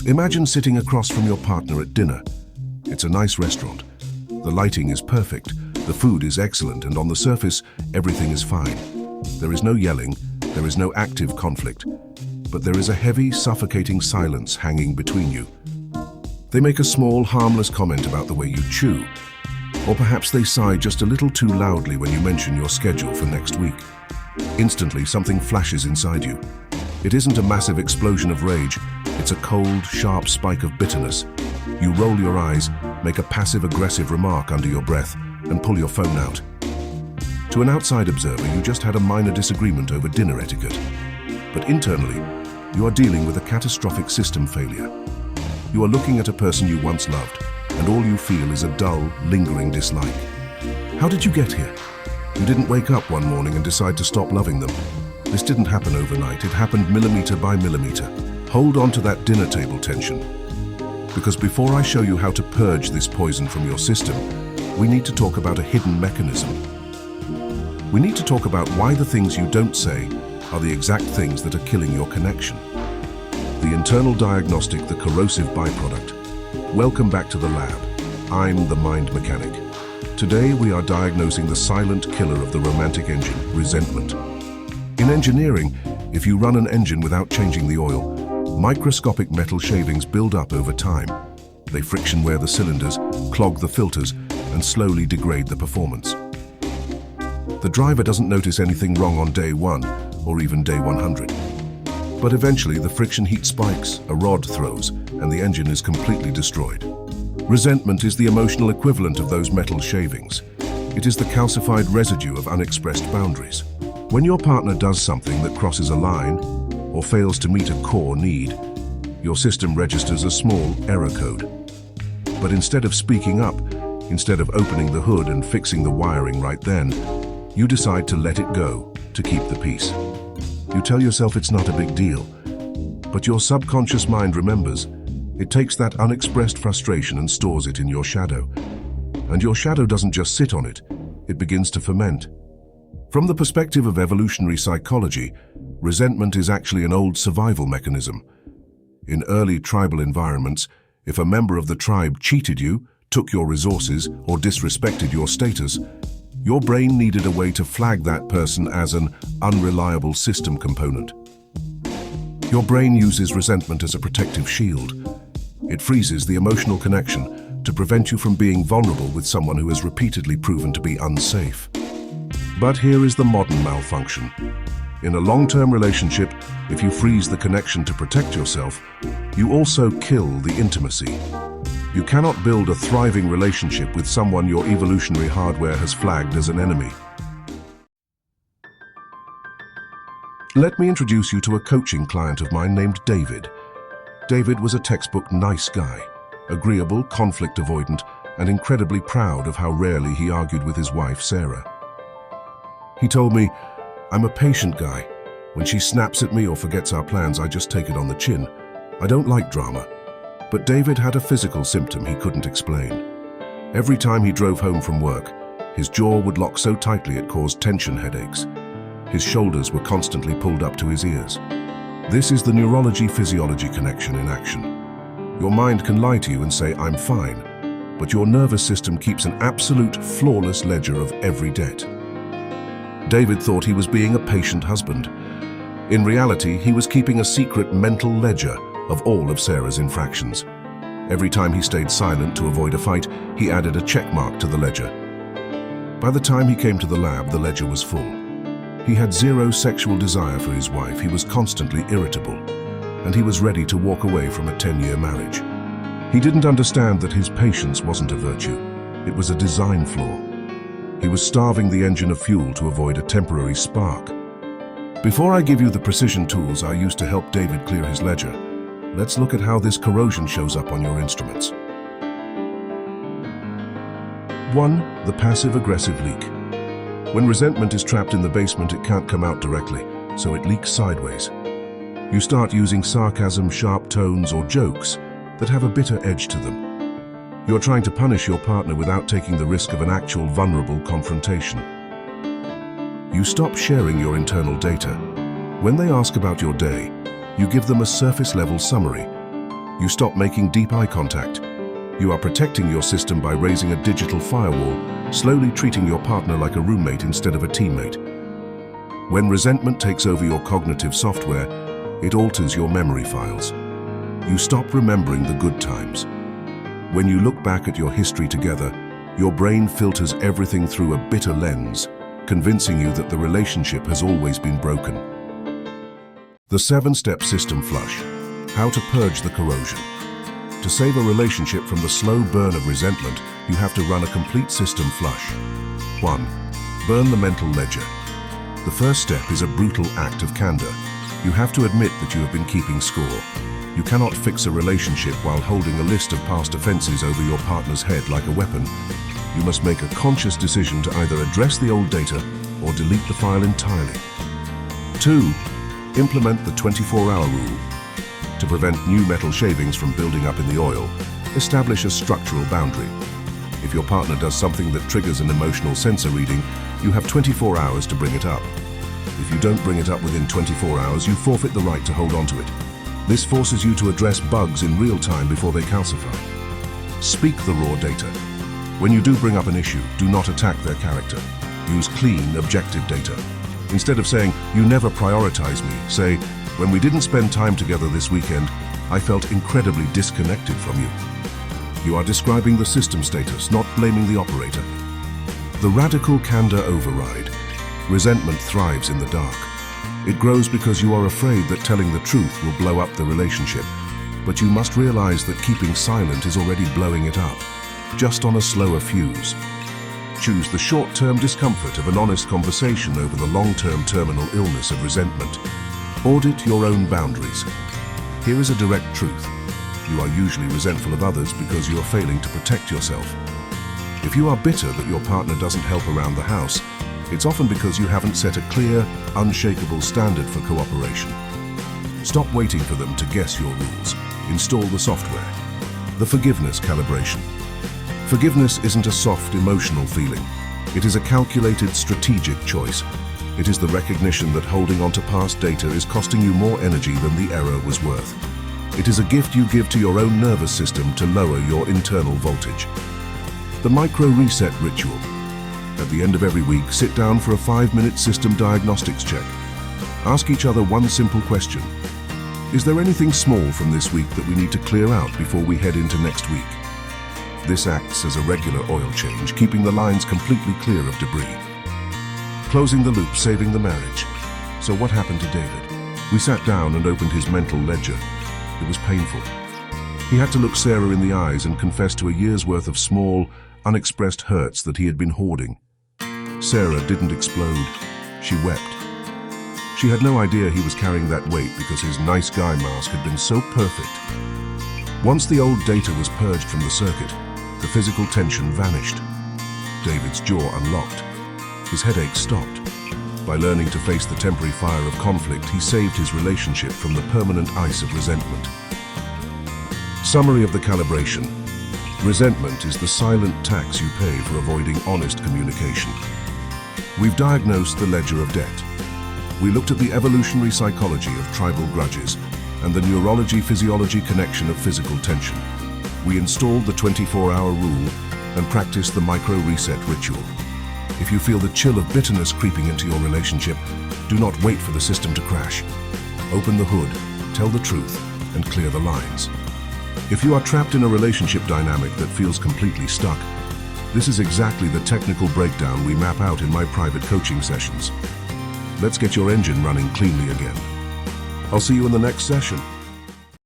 Imagine sitting across from your partner at dinner. It's a nice restaurant. The lighting is perfect, the food is excellent, and on the surface, everything is fine. There is no yelling, there is no active conflict, but there is a heavy, suffocating silence hanging between you. They make a small, harmless comment about the way you chew, or perhaps they sigh just a little too loudly when you mention your schedule for next week. Instantly, something flashes inside you. It isn't a massive explosion of rage, it's a cold, sharp spike of bitterness. You roll your eyes, make a passive-aggressive remark under your breath, and pull your phone out. To an outside observer, you just had a minor disagreement over dinner etiquette. But internally, you are dealing with a catastrophic system failure. You are looking at a person you once loved, and all you feel is a dull, lingering dislike. How did you get here? You didn't wake up one morning and decide to stop loving them. This didn't happen overnight, it happened millimeter by millimeter. Hold on to that dinner table tension. Because before I show you how to purge this poison from your system, we need to talk about a hidden mechanism. We need to talk about why the things you don't say are the exact things that are killing your connection. The internal diagnostic, the corrosive byproduct. Welcome back to the lab. I'm the mind mechanic. Today we are diagnosing the silent killer of the romantic engine, resentment. In engineering, if you run an engine without changing the oil, microscopic metal shavings build up over time. They friction wear the cylinders, clog the filters, and slowly degrade the performance. The driver doesn't notice anything wrong on day 1 or even day 100. But eventually the friction heat spikes, a rod throws, and the engine is completely destroyed. Resentment is the emotional equivalent of those metal shavings. It is the calcified residue of unexpressed boundaries. When your partner does something that crosses a line or fails to meet a core need, your system registers a small error code. But instead of speaking up, instead of opening the hood and fixing the wiring right then, you decide to let it go, to keep the peace. You tell yourself it's not a big deal, but your subconscious mind remembers. It takes that unexpressed frustration and stores it in your shadow. And your shadow doesn't just sit on it, it begins to ferment. From the perspective of evolutionary psychology, resentment is actually an old survival mechanism. In early tribal environments, if a member of the tribe cheated you, took your resources, or disrespected your status, your brain needed a way to flag that person as an unreliable system component. Your brain uses resentment as a protective shield. It freezes the emotional connection to prevent you from being vulnerable with someone who has repeatedly proven to be unsafe. But here is the modern malfunction. In a long-term relationship, if you freeze the connection to protect yourself, you also kill the intimacy. You cannot build a thriving relationship with someone your evolutionary hardware has flagged as an enemy. Let me introduce you to a coaching client of mine named David. David was a textbook nice guy, agreeable, conflict avoidant, and incredibly proud of how rarely he argued with his wife, Sarah. He told me, "I'm a patient guy. When she snaps at me or forgets our plans, I just take it on the chin. I don't like drama." But David had a physical symptom he couldn't explain. Every time he drove home from work, his jaw would lock so tightly it caused tension headaches. His shoulders were constantly pulled up to his ears. This is the neurology-physiology connection in action. Your mind can lie to you and say, "I'm fine," but your nervous system keeps an absolute, flawless ledger of every debt. David thought he was being a patient husband. In reality, he was keeping a secret mental ledger of all of Sarah's infractions. Every time he stayed silent to avoid a fight, he added a check mark to the ledger. By the time he came to the lab, the ledger was full. He had zero sexual desire for his wife, he was constantly irritable, and he was ready to walk away from a 10-year marriage. He didn't understand that his patience wasn't a virtue, it was a design flaw. He was starving the engine of fuel to avoid a temporary spark. Before I give you the precision tools I used to help David clear his ledger, let's look at how this corrosion shows up on your instruments. 1. The passive-aggressive leak. When resentment is trapped in the basement, it can't come out directly, so it leaks sideways. You start using sarcasm, sharp tones, or jokes that have a bitter edge to them. You're trying to punish your partner without taking the risk of an actual vulnerable confrontation. You stop sharing your internal data. When they ask about your day, you give them a surface-level summary. You stop making deep eye contact. You are protecting your system by raising a digital firewall, slowly treating your partner like a roommate instead of a teammate. When resentment takes over your cognitive software, it alters your memory files. You stop remembering the good times. When you look back at your history together, your brain filters everything through a bitter lens, convincing you that the relationship has always been broken. The 7-step system flush. How to purge the corrosion. To save a relationship from the slow burn of resentment, you have to run a complete system flush. 1. Burn the mental ledger. The first step is a brutal act of candor. You have to admit that you have been keeping score. You cannot fix a relationship while holding a list of past offenses over your partner's head like a weapon. You must make a conscious decision to either address the old data or delete the file entirely. 2. Implement the 24-hour rule. To prevent new metal shavings from building up in the oil, establish a structural boundary. If your partner does something that triggers an emotional sensor reading, you have 24 hours to bring it up. If you don't bring it up within 24 hours, you forfeit the right to hold on to it. This forces you to address bugs in real time before they calcify. Speak the raw data. When you do bring up an issue, do not attack their character. Use clean, objective data. Instead of saying, "You never prioritize me," say, "When we didn't spend time together this weekend, I felt incredibly disconnected from you." You are describing the system status, not blaming the operator. The radical candor override. Resentment thrives in the dark. It grows because you are afraid that telling the truth will blow up the relationship. But you must realize that keeping silent is already blowing it up, just on a slower fuse. Choose the short-term discomfort of an honest conversation over the long-term terminal illness of resentment. Audit your own boundaries. Here is a direct truth. You are usually resentful of others because you are failing to protect yourself. If you are bitter that your partner doesn't help around the house, it's often because you haven't set a clear, unshakable standard for cooperation. Stop waiting for them to guess your rules. Install the software. The forgiveness calibration. Forgiveness isn't a soft, emotional feeling. It is a calculated, strategic choice. It is the recognition that holding on to past data is costing you more energy than the error was worth. It is a gift you give to your own nervous system to lower your internal voltage. The micro-reset ritual. At the end of every week, sit down for a 5-minute system diagnostics check. Ask each other one simple question. Is there anything small from this week that we need to clear out before we head into next week? This acts as a regular oil change, keeping the lines completely clear of debris. Closing the loop, saving the marriage. So what happened to David? We sat down and opened his mental ledger. It was painful. He had to look Sarah in the eyes and confess to a year's worth of small, unexpressed hurts that he had been hoarding. Sarah didn't explode. She wept. She had no idea he was carrying that weight because his nice guy mask had been so perfect. Once the old data was purged from the circuit, the physical tension vanished. David's jaw unlocked. His headache stopped. By learning to face the temporary fire of conflict, he saved his relationship from the permanent ice of resentment. Summary of the calibration. Resentment is the silent tax you pay for avoiding honest communication. We've diagnosed the ledger of debt. We looked at the evolutionary psychology of tribal grudges and the neurology-physiology connection of physical tension. We installed the 24-hour rule and practiced the micro-reset ritual. If you feel the chill of bitterness creeping into your relationship, do not wait for the system to crash. Open the hood, tell the truth, and clear the lines. If you are trapped in a relationship dynamic that feels completely stuck, this is exactly the technical breakdown we map out in my private coaching sessions. Let's get your engine running cleanly again. I'll see you in the next session.